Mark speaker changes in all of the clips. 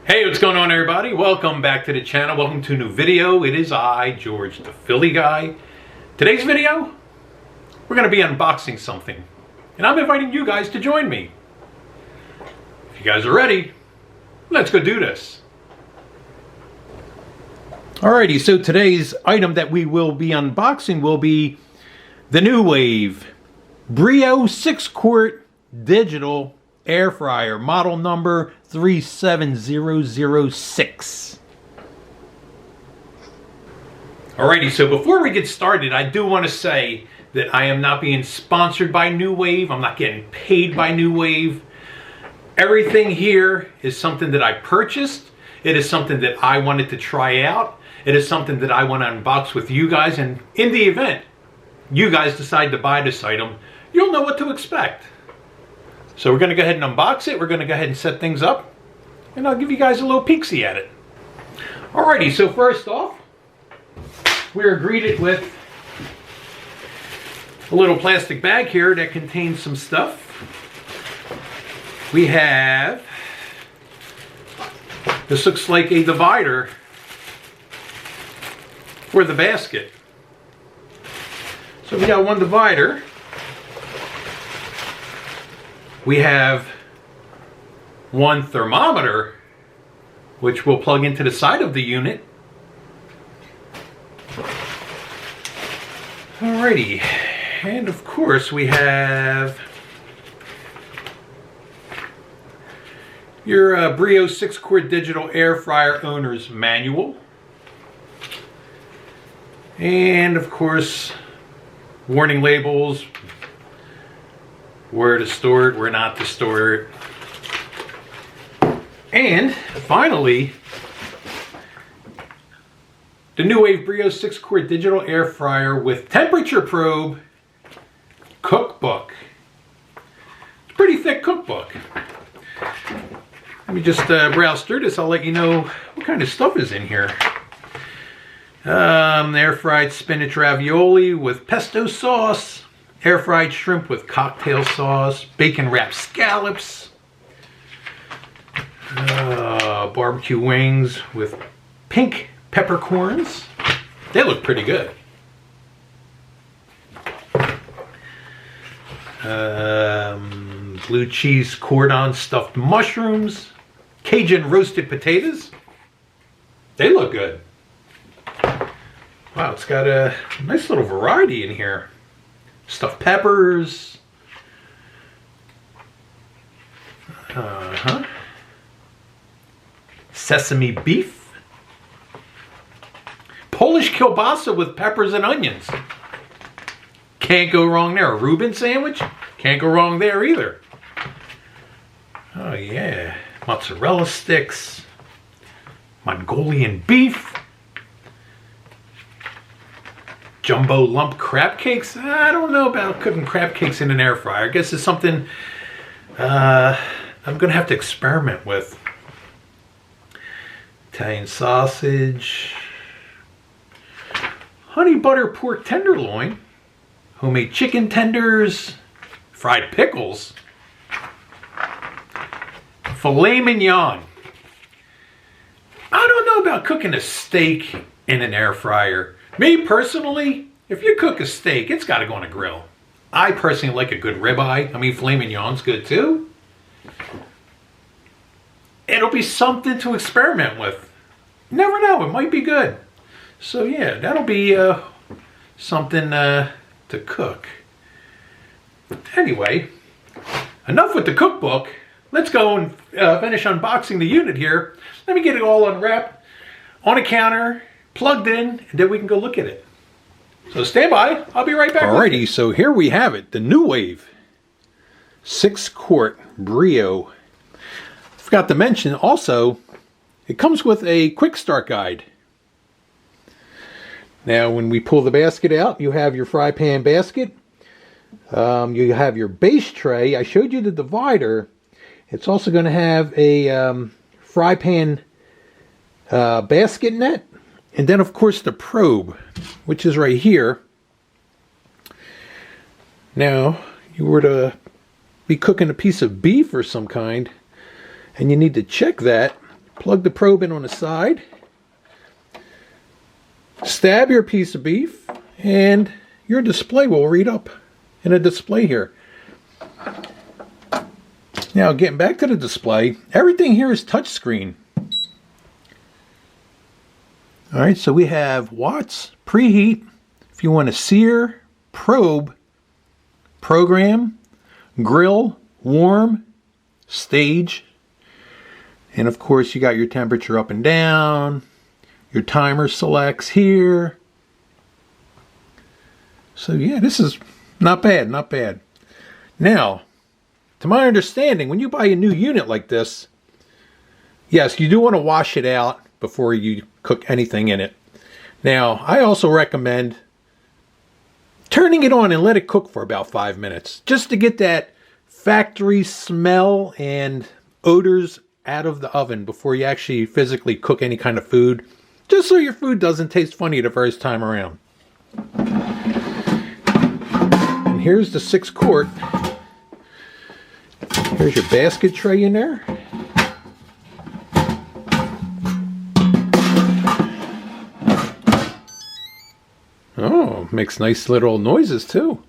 Speaker 1: Hey, what's going on, everybody? Welcome back to the channel. Welcome to a new video. It is I, George the Philly Guy. Today's video, we're going to be unboxing something. And I'm inviting you guys to join me. If you guys are ready, let's go do this. Alrighty, so today's item that we will be unboxing will be the NUWAVE Brio 6-quart digital air fryer, model number 37006. Alrighty, so before we get started, I do want to say that I am not being sponsored by NUWAVE. I'm not getting paid by NUWAVE. Everything here is something that I purchased. It is something that I wanted to try out. It is something that I want to unbox with you guys, and in the event you guys decide to buy this item, you'll know what to expect. So we're going to go ahead and unbox it. We're going to go ahead and set things up, and I'll give you guys a little peek-see at it. Alrighty, so first off, we're greeted with a little plastic bag here that contains some stuff. We have, this looks like a divider for the basket. So we got one divider. We have one thermometer, which will plug into the side of the unit. Alrighty, and of course we have your Brio 6-quart digital air fryer owner's manual. And of course, warning labels, where to store it, where not to store it. And finally, the NUWAVE Brio 6-quart digital air fryer with temperature probe cookbook. It's a pretty thick cookbook. Let me just browse through this. I'll let you know what kind of stuff is in here. Air fried spinach ravioli with pesto sauce. Air fried shrimp with cocktail sauce, bacon wrapped scallops, barbecue wings with pink peppercorns. They look pretty good. Blue cheese cordon stuffed mushrooms, Cajun roasted potatoes. They look good. Wow, it's got a nice little variety in here. Stuffed peppers. Sesame beef. Polish kielbasa with peppers and onions. Can't go wrong there. A Reuben sandwich? Can't go wrong there either. Oh yeah. Mozzarella sticks. Mongolian beef. Jumbo lump crab cakes. I don't know about cooking crab cakes in an air fryer. I guess it's something I'm going to have to experiment with. Italian sausage. Honey butter pork tenderloin. Homemade chicken tenders. Fried pickles. Filet mignon. I don't know about cooking a steak in an air fryer. Me personally, if you cook a steak, it's got to go on a grill. I personally like a good ribeye. I mean, filet mignon's good too. It'll be something to experiment with. You never know, it might be good. So yeah, that'll be something to cook. Anyway, enough with the cookbook. Let's go and finish unboxing the unit here. Let me get it all unwrapped on a counter, plugged in, and then we can go look at it. So stand by, I'll be right back. Alrighty, so here we have it, the NUWAVE 6-quart Brio. Forgot to mention also, it comes with a quick start guide. Now when we pull the basket out, you have your fry pan basket. You have your base tray. I showed you the divider. It's also going to have a fry pan basket net. And then, of course, the probe, which is right here. Now, you were to be cooking a piece of beef or some kind, and you need to check that Plug the probe in on the side. Stab your piece of beef, and your display will read up in a display here. Now, getting back to the display, everything here is touchscreen. All right, so we have watts, preheat, if you want to sear, probe, program, grill, warm, stage, and of course you got your temperature up and down, your timer selects here. So yeah, this is not bad, not bad. Now, to my understanding, when you buy a new unit like this, yes, you do want to wash it out before you cook anything in it. Now, I also recommend turning it on and let it cook for about 5 minutes, just to get that factory smell and odors out of the oven before you actually physically cook any kind of food, just so your food doesn't taste funny the first time around. And here's the 6-quart. Here's your basket tray in there. Oh, makes nice little noises too.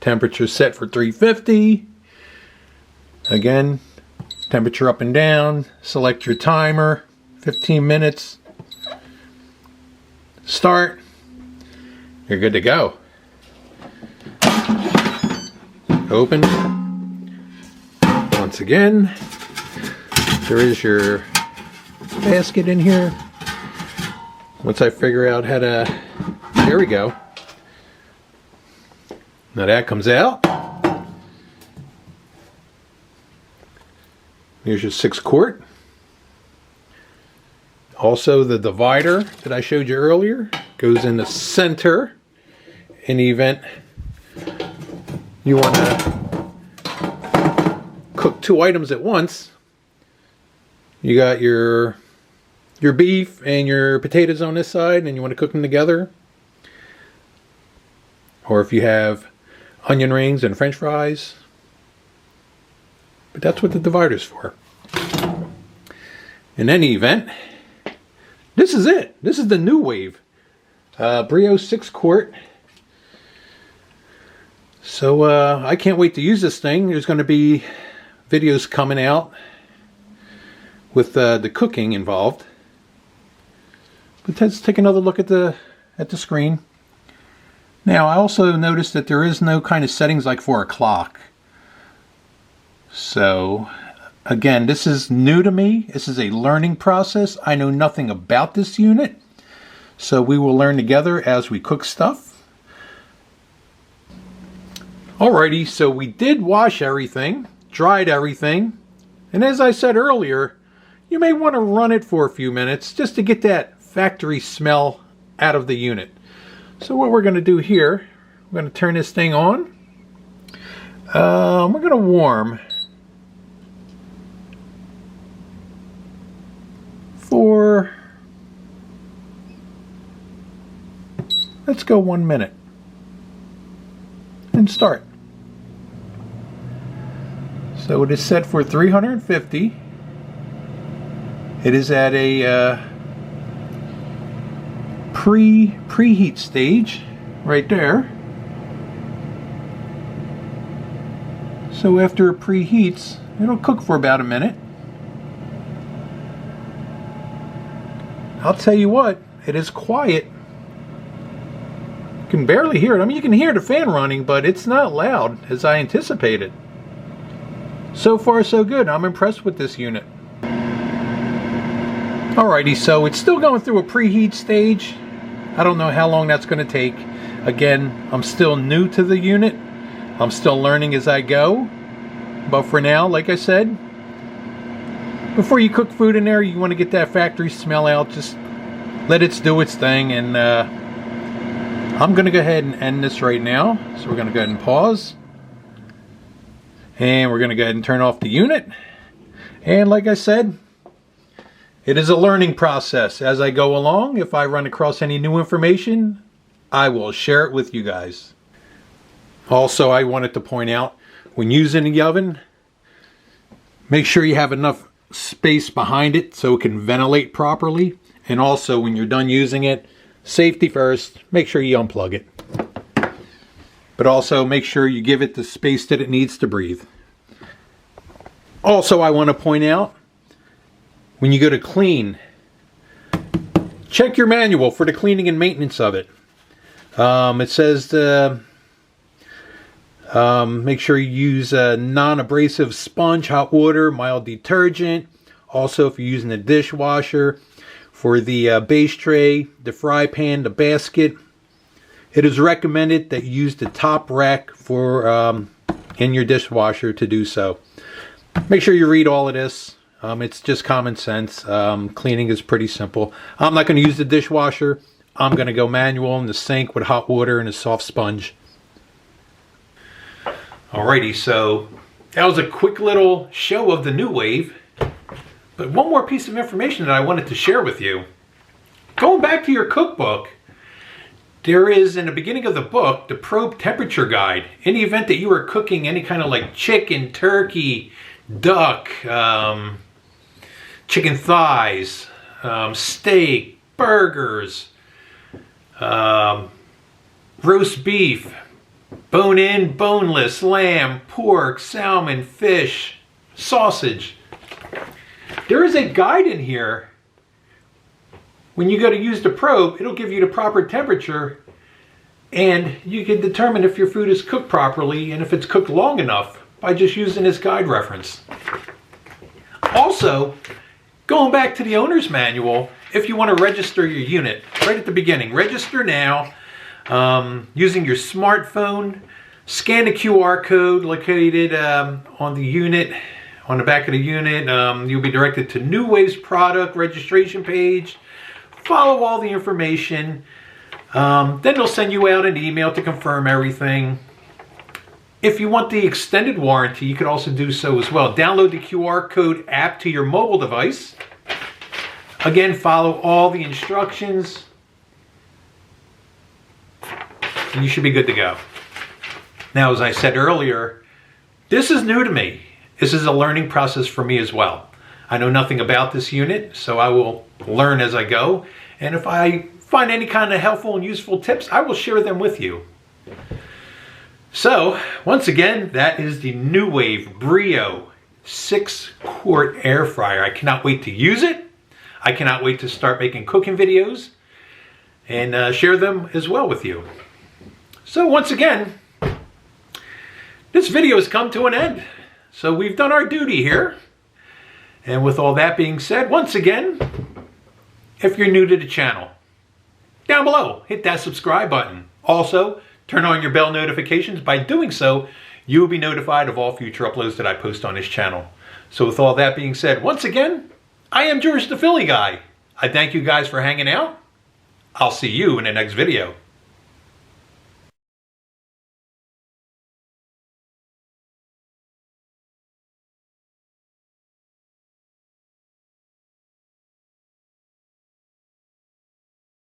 Speaker 1: Temperature set for 350. Again, temperature up and down. Select your timer. 15 minutes. Start. You're good to go. Open. Once again, there is your basket in here. Once I figure out how to, there we go. Now that comes out. Here's your 6-quart. Also, the divider that I showed you earlier goes in the center in the event you want to cook 2 items at once. You got your beef and your potatoes on this side and you want to cook them together. Or if you have onion rings and french fries. But that's what the divider's for. In any event, this is it. This is the NUWAVE Brio 6-quart. So I can't wait to use this thing. There's going to be videos coming out with the cooking involved. But let's take another look at the screen. Now, I also noticed that there is no kind of settings like for a clock. So, again, this is new to me. This is a learning process. I know nothing about this unit. So we will learn together as we cook stuff. Alrighty, so we did wash everything, dried everything. And as I said earlier, you may want to run it for a few minutes just to get that factory smell out of the unit. So what we're going to do here, we're going to turn this thing on. We're going to warm for, let's go 1 minute and start. So it is set for 350. It is at a preheat stage right there. So after it preheats, it'll cook for about a minute. I'll tell you what, it is quiet. You can barely hear it. I mean, you can hear the fan running, but it's not loud as I anticipated. So far, so good. I'm impressed with this unit. Alrighty, so it's still going through a preheat stage. I don't know how long that's going to take. Again, I'm still new to the unit. I'm still learning as I go. But for now, like I said, before you cook food in there, you want to get that factory smell out. Just let it do its thing. And I'm going to go ahead and end this right now. So we're going to go ahead and pause. And we're going to go ahead and turn off the unit. And like I said, it is a learning process. As I go along, if I run across any new information, I will share it with you guys. Also, I wanted to point out, when using the oven, make sure you have enough space behind it so it can ventilate properly. And also, when you're done using it, safety first, make sure you unplug it. But also make sure you give it the space that it needs to breathe. Also, I want to point out, when you go to clean, check your manual for the cleaning and maintenance of it. It says make sure you use a non-abrasive sponge, hot water, mild detergent. Also, if you're using a dishwasher, for the base tray, the fry pan, the basket, it is recommended that you use the top rack for in your dishwasher to do so. Make sure you read all of this. It's just common sense. Cleaning is pretty simple. I'm not going to use the dishwasher. I'm going to go manual in the sink with hot water and a soft sponge. Alrighty, so that was a quick little show of the NUWAVE. But one more piece of information that I wanted to share with you. Going back to your cookbook, there is, in the beginning of the book, the probe temperature guide. In the event that you are cooking any kind of like chicken, turkey, duck, chicken thighs, steak, burgers, roast beef, bone-in, boneless, lamb, pork, salmon, fish, sausage. There is a guide in here. When you go to use the probe, it'll give you the proper temperature, and you can determine if your food is cooked properly and if it's cooked long enough by just using this guide reference. Also, going back to the owner's manual, if you want to register your unit, right at the beginning, register now using your smartphone, scan the QR code located on the unit. On the back of the unit, you'll be directed to NUWAVE's product registration page. Follow all the information. Then they'll send you out an email to confirm everything. If you want the extended warranty, you can also do so as well. Download the QR code app to your mobile device. Again, follow all the instructions, and you should be good to go. Now, as I said earlier, this is new to me. This is a learning process for me as well. I know nothing about this unit, so I will learn as I go. And if I find any kind of helpful and useful tips, I will share them with you. So, once again, that is the NUWAVE Brio 6-quart air fryer. I cannot wait to use it. I cannot wait to start making cooking videos and share them as well with you. So, once again, this video has come to an end. So we've done our duty here. And with all that being said, once again, if you're new to the channel, down below, hit that subscribe button. Also, turn on your bell notifications. By doing so, you will be notified of all future uploads that I post on this channel. So with all that being said, once again, I am George the Philly Guy. I thank you guys for hanging out. I'll see you in the next video.